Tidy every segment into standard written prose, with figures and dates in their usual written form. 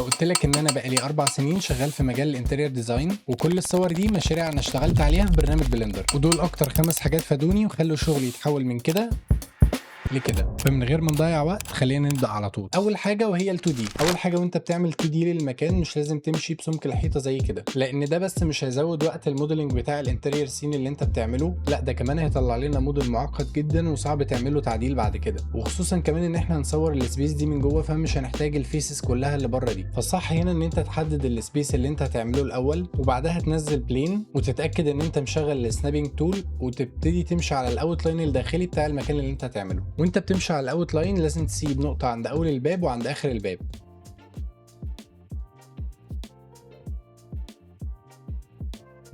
لو قلت لك ان انا بقالي 4 سنين شغال في مجال الانتيريور ديزاين، وكل الصور دي مشاريع انا اشتغلت عليها في برنامج بلندر، ودول اكتر 5 حاجات فادوني وخلوا شغلي يتحول من كده لكده. فمن غير ما نضيع وقت خلينا نبدا على طول. اول حاجه وهي ال2 دي. اول حاجه وانت بتعمل 2 دي للمكان مش لازم تمشي بسمك الحيطه زي كده، لان ده بس مش هيزود وقت الموديلنج بتاع الانتيريور سين اللي انت بتعمله، لا ده كمان هيطلع لنا موديل معقد جدا وصعب تعمله تعديل بعد كده، وخصوصا كمان ان احنا هنصور السبيس دي من جوه، فمش هنحتاج الفيسز كلها اللي بره دي. فالصح هنا ان انت تحدد السبيس اللي انت هتعمله الاول، وبعدها تنزل بلين وتتاكد ان انت مشغل السنابنج تول، وتبتدي تمشي على الاوت لاين الداخلي بتاع المكان اللي انت هتعمله. وانت بتمشي على الاوت لاين لازم تسيب نقطة عند أول الباب وعند آخر الباب.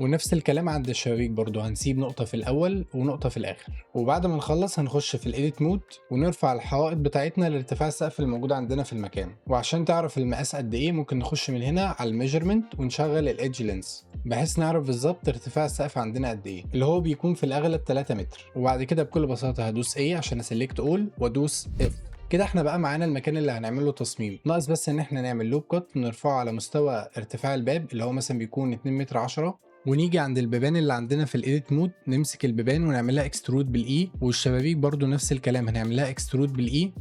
ونفس الكلام عند الشبابيك برضو، هنسيب نقطة في الأول ونقطة في الآخر. وبعد ما نخلص هنخش في الإيديت مود ونرفع الحوائط بتاعتنا لارتفاع السقف الموجود عندنا في المكان. وعشان تعرف المقاس قد إيه ممكن نخش من هنا على الميجرمنت ونشغل الإيدج لينس بحيث نعرف بالظبط ارتفاع السقف عندنا قد إيه، اللي هو بيكون في الأغلب 3 متر. وبعد كده بكل بساطة هدوس A عشان أسلكت أول وأدوس F. كده احنا بقى معانا المكان اللي هنعمله تصميم، ناقص بس ان احنا نعمل لوب كات ونرفعه على مستوى ارتفاع الباب اللي هو مثلا بيكون 2 متر 10، ونيجي عند البيبان اللي عندنا في الايديت مود نمسك البيبان ونعملها اكسترود بالاي، والشبابيك برضو نفس الكلام هنعملها اكسترود بالاي،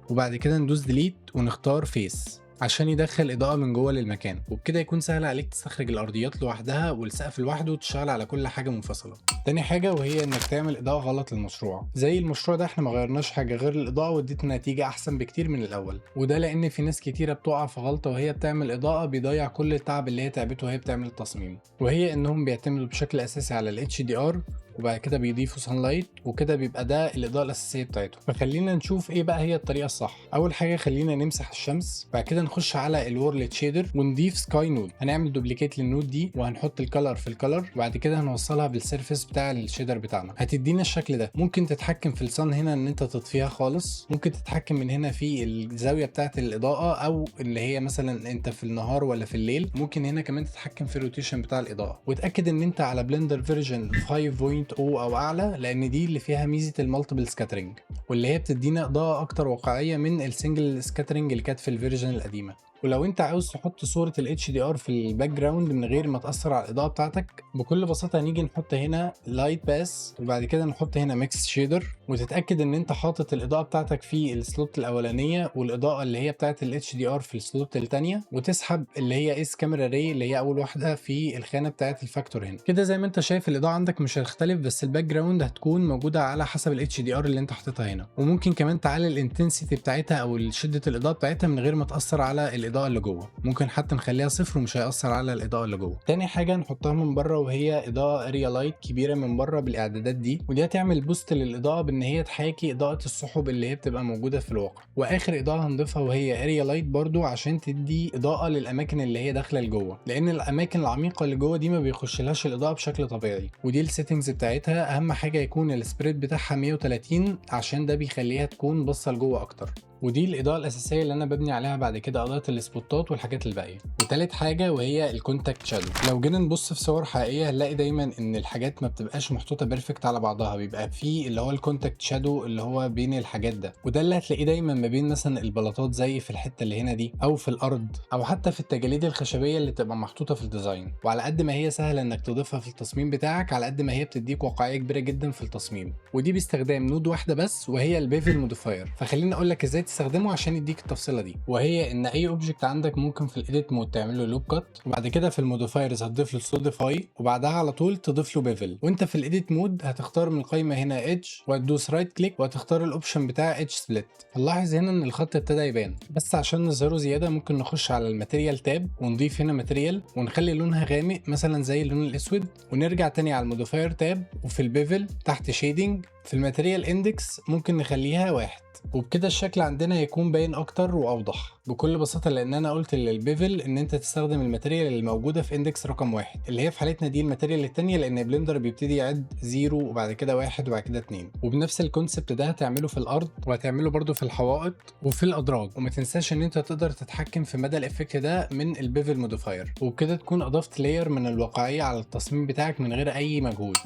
وبعد كده ندوس ديليت ونختار فيس عشان يدخل اضاءه من جوه للمكان. وبكده يكون سهل عليك تستخرج الارضيات لوحدها والسقف لوحده وتشتغل على كل حاجه منفصله. تاني حاجه وهي انك تعمل اضاءه غلط للمشروع. زي المشروع ده احنا ما غيرناش حاجه غير الاضاءه واديتنا نتيجه احسن بكتير من الاول، وده لان في ناس كتيره بتقع في غلطه وهي بتعمل اضاءه بيضيع كل التعب اللي هي تعبته وهي بتعمل التصميم، وهي انهم بيعتمدوا بشكل اساسي على الاتش دي ار وبعد كده بيضيفوا سان لايت، وكده بيبقى ده الاضاءه الاساسيه بتاعته. فخلينا نشوف ايه بقى هي الطريقه الصح. اول حاجه خلينا نمسح الشمس، بعد كده نخش على الورلد شيدر ونضيف سكاي نود. هنعمل دوبليكيت للنود دي وهنحط الكلر في الكلر، وبعد كده هنوصلها بالسيرفيس بتاع الشيدر بتاعنا، هتدينا الشكل ده. ممكن تتحكم في الصن هنا ان انت تطفيها خالص، ممكن تتحكم من هنا في الزاويه بتاعه الاضاءه، او اللي هي مثلا انت في النهار ولا في الليل. ممكن هنا كمان تتحكم في الروتيشن بتاع الاضاءه. وتاكد ان انت على بلندر فيرجن 5.0 او اعلى، لان دي اللي فيها ميزه المالتيبل سكاترينج، واللي هي بتدينا اضاءه اكتر واقعيه من السنجل سكاترينج اللي كانت في الفيرجن القديمه. ولو انت عاوز تحط صوره الاتش دي ار في الباك جراوند من غير ما تاثر على الاضاءه بتاعتك، بكل بساطه هنيجي نحط هنا لايت باس وبعد كده نحط هنا ميكس شيدر، وتتاكد ان انت حاطط الاضاءه بتاعتك في السلوت الاولانيه والاضاءه اللي هي بتاعت الاتش دي ار في السلوت الثانيه، وتسحب اللي هي اس كاميرا ري اللي هي اول واحده في الخانه بتاعت الفاكتور هنا. كده زي ما انت شايف الاضاءه عندك مش هتختلف، بس الباك جراوند هتكون موجوده على حسب الاتش دي ار اللي انت حاططها هنا. وممكن كمان تعلي الانتنسيتي بتاعتها او شده الاضاءه بتاعتها من غير ما تاثر على الاضاءه اللي جوه. ممكن حتى نخليها 0 ومش هيأثر على الإضاءة اللي جوه. تاني حاجة نحطها من بره وهي إضاءة اريا لايت كبيرة من بره بالإعدادات دي، ودي هتعمل بوست للإضاءة بإن هي تحاكي إضاءة السحب اللي هي بتبقى موجودة في الواقع. وآخر إضاءة هنضيفها وهي اريا لايت برضو عشان تدي إضاءة للأماكن اللي هي داخلة لجوه، لأن الأماكن العميقة اللي جوه دي ما بيخشلهاش الإضاءة بشكل طبيعي. ودي السيتنجز بتاعتها، أهم حاجة يكون السبريد بتاعها 130 عشان ده بيخليها تكون باصة لجوه أكتر. ودي الاضاءه الاساسيه اللي انا ببني عليها بعد كده اضاءه السبوتات والحاجات الباقيه. وتالت حاجه وهي الكونتاكت شادو. لو جينا نبص في صور حقيقيه هنلاقي دايما ان الحاجات ما بتبقاش محطوطه بيرفكت على بعضها، بيبقى فيه اللي هو الكونتاكت شادو اللي هو بين الحاجات ده، وده اللي هتلاقيه دايما ما بين مثلا البلاطات زي في الحته اللي هنا دي، او في الارض، او حتى في التجاليد الخشبيه اللي بتبقى محطوطه في الديزاين. وعلى قد ما هي سهله انك تضيفها في التصميم بتاعك، على قد ما هي بتديك واقعيه كبيره جدا في التصميم، ودي باستخدام نود واحده بس وهي البيفل موديفاير. فخليني اقول لك ازاي تستخدمه عشان يديك التفصيله دي. وهي ان اي اوبجكت عندك ممكن في الايديت مود تعمل له لوب كات، وبعد كده في الموديفايرز هتضيف له سوليديفاي، وبعدها على طول تضيف له بيفل. وانت في الايديت مود هتختار من القائمه هنا ايدج وهتدوس رايت كليك وهتختار الاوبشن بتاع ايدج سبليت. هنلاحظ هنا ان الخط ابتدى يبان، بس عشان نظهره زياده ممكن نخش على الماتيريال تاب ونضيف هنا ماتيريال ونخلي لونها غامق مثلا زي اللون الاسود، ونرجع تاني على الموديفاير تاب وفي البيفل تحت شيدنج في الماتيريال اندكس ممكن نخليها 1. وبكده الشكل عندنا هيكون باين اكتر واوضح بكل بساطه، لان انا قلت للبيفل ان انت تستخدم الماتيريال اللي موجوده في اندكس رقم 1 اللي هي في حالتنا دي الماتيريال الثانيه، لان بلندر بيبتدي يعد 0 وبعد كده 1 وبعد كده 2. وبنفس الكونسبت ده هتعمله في الارض وهتعمله برده في الحوائط وفي الادراج. وما تنساش ان انت تقدر تتحكم في مدى الافكت ده من البيفل موديفاير، وبكده تكون اضفت لاير من الواقعيه على التصميم بتاعك من غير اي مجهود.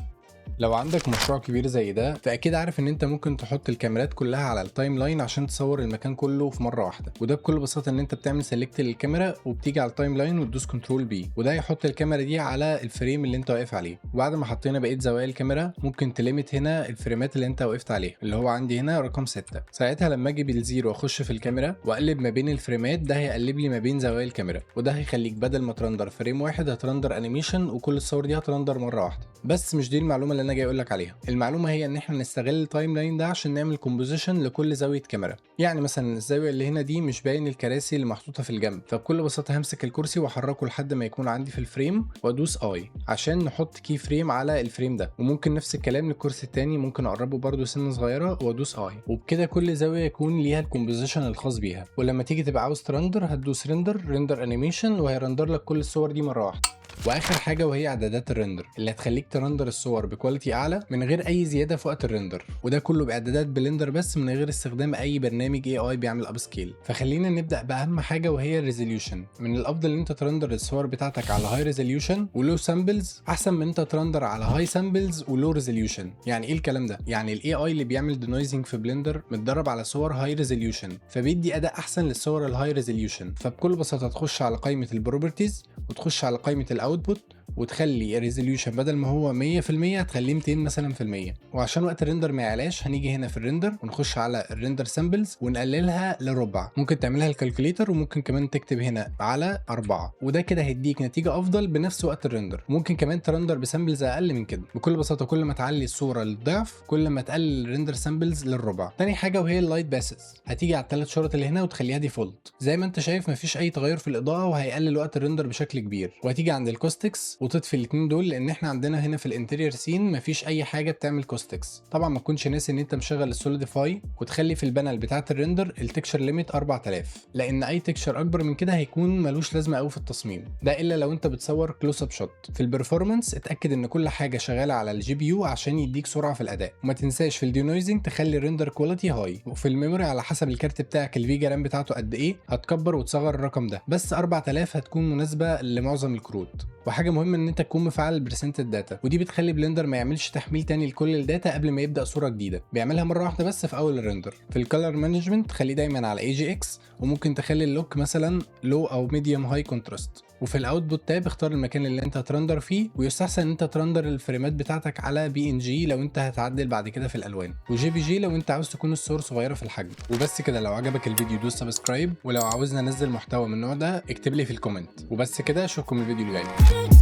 لو عندك مشروع كبير زي ده فاكيد عارف ان انت ممكن تحط الكاميرات كلها على التايم لاين عشان تصور المكان كله في مره واحده، وده بكل بساطه ان انت بتعمل سيلكت للكاميرا وبتيجي على التايم لاين وتدوس كنترول بي، وده هيحط الكاميرا دي على الفريم اللي انت واقف عليه. وبعد ما حطينا بقيه زوايا الكاميرا ممكن تليمت هنا الفريمات اللي انت وقفت عليها، اللي هو عندي هنا رقم 6. ساعتها لما اجي بالزيرو واخش في الكاميرا واقلب ما بين الفريمات ده هيقلب لي ما بين زوايا الكاميرا، وده هيخليك بدل ما ترندر فريم واحد هترندر انيميشن، وكل الصور دي هترندر مره واحده. بس مش دي المعلومه اللي انا جاي اقول لك عليها. المعلومه هي ان احنا نستغل التايم لاين ده عشان نعمل كومبوزيشن لكل زاويه كاميرا. يعني مثلا الزاويه اللي هنا دي مش باين الكراسي اللي محطوطه في الجنب، فبكل بساطه همسك الكرسي واحركه لحد ما يكون عندي في الفريم وادوس اي عشان نحط كي فريم على الفريم ده. وممكن نفس الكلام للكرسي التاني، ممكن اقربه برده سنه صغيره وادوس اي، وبكده كل زاويه يكون ليها الكومبوزيشن الخاص بيها. ولما تيجي تبقى عاوز ترندر هتدوس ريندر انيميشن وهيرندر لك كل الصور دي مره واحده. واخر حاجه وهي اعدادات الريندر اللي هتخليك ترندر الصور بكواليتي اعلى من غير اي زياده في وقت الريندر، وده كله باعدادات بلندر بس من غير استخدام اي برنامج اي بيعمل اب سكيل. فخلينا نبدا باهم حاجه وهي الريزوليوشن. من الافضل ان انت ترندر الصور بتاعتك على هاي ريزوليوشن ولو سامبلز احسن من انت ترندر على هاي سامبلز ولو ريزوليوشن. يعني ايه الكلام ده؟ يعني اي اللي بيعمل دينويزنج في بلندر متدرب على صور هاي ريزوليوشن فبيدي اداء احسن للصور الهاي ريزوليوشن. فبكل بساطه تخش على قائمه البروبرتيز وتخش على قائمه الاوتبوت وتخلي الريزوليوشن بدل ما هو 100% هتخليه 200 مثلا في المية. وعشان وقت الريندر ما يعلاش هنيجي هنا في الريندر ونخش على الريندر سامبلز ونقللها لربع. ممكن تعملها الكالكوليتر وممكن كمان تكتب هنا على 4، وده كده هيديك نتيجه افضل بنفس وقت الريندر. ممكن كمان ترندر بسامبلز اقل من كده. بكل بساطه كل ما تعلي الصوره للضعف كل ما تقلل الريندر سامبلز للربع. تاني حاجه وهي اللايت باسز، هتيجي على الثلاث شرط اللي هنا وتخليها ديفولت. زي ما انت شايف مفيش اي تغير في الاضاءه وهيقلل وقت الريندر بشكل كبير. وهتيجي عند الكوستكس وتطفي الاثنين دول لان احنا عندنا هنا في الانتيريور سين مفيش اي حاجه بتعمل كوستكس. طبعا ما تكونش ناسي ان انت مشغل السوليديفاي وتخلي في البانل بتاعه الريندر التكشر ليميت 4000، لان اي تكشر اكبر من كده هيكون ملوش لازمه قوي في التصميم ده الا لو انت بتصور كلوز اب شوت. في البرفورمانس اتاكد ان كل حاجه شغاله على الجي بي يو عشان يديك سرعه في الاداء. وما تنساش في الدينويزنج تخلي الريندر كواليتي هاي. وفي الميموري على حسب الكارت بتاعك الفيجا رام بتاعته قد ايه هتكبر وتصغر الرقم ده، بس 4000 هتكون مناسبه لمعظم الكروت. وحاجه مهمه ان انت تكون مفعل البرسنت الداتا، ودي بتخلي بلندر ما يعملش تحميل تاني لكل الداتا قبل ما يبدا صوره جديده، بيعملها مره واحده بس في اول الريندر. في الكالر مانجمنت خليه دايما على اي جي اكس، وممكن تخلي اللوك مثلا لو او ميديوم هاي كونتراست. وفي الاوتبوت تاب اختار المكان اللي انت هترندر فيه، ويستحسن ان انت ترندر الفريمات بتاعتك على بي ان جي لو انت هتعدل بعد كده في الالوان، وجي بي جي لو انت عاوز تكون الصور صغيره في الحجم. وبس كده. لو عجبك الفيديو دوس سبسكرايب، ولو عاوزنا ننزل محتوى من النوع ده اكتب لي في الكومنت. وبس كده، اشوفكم الفيديو الجاي.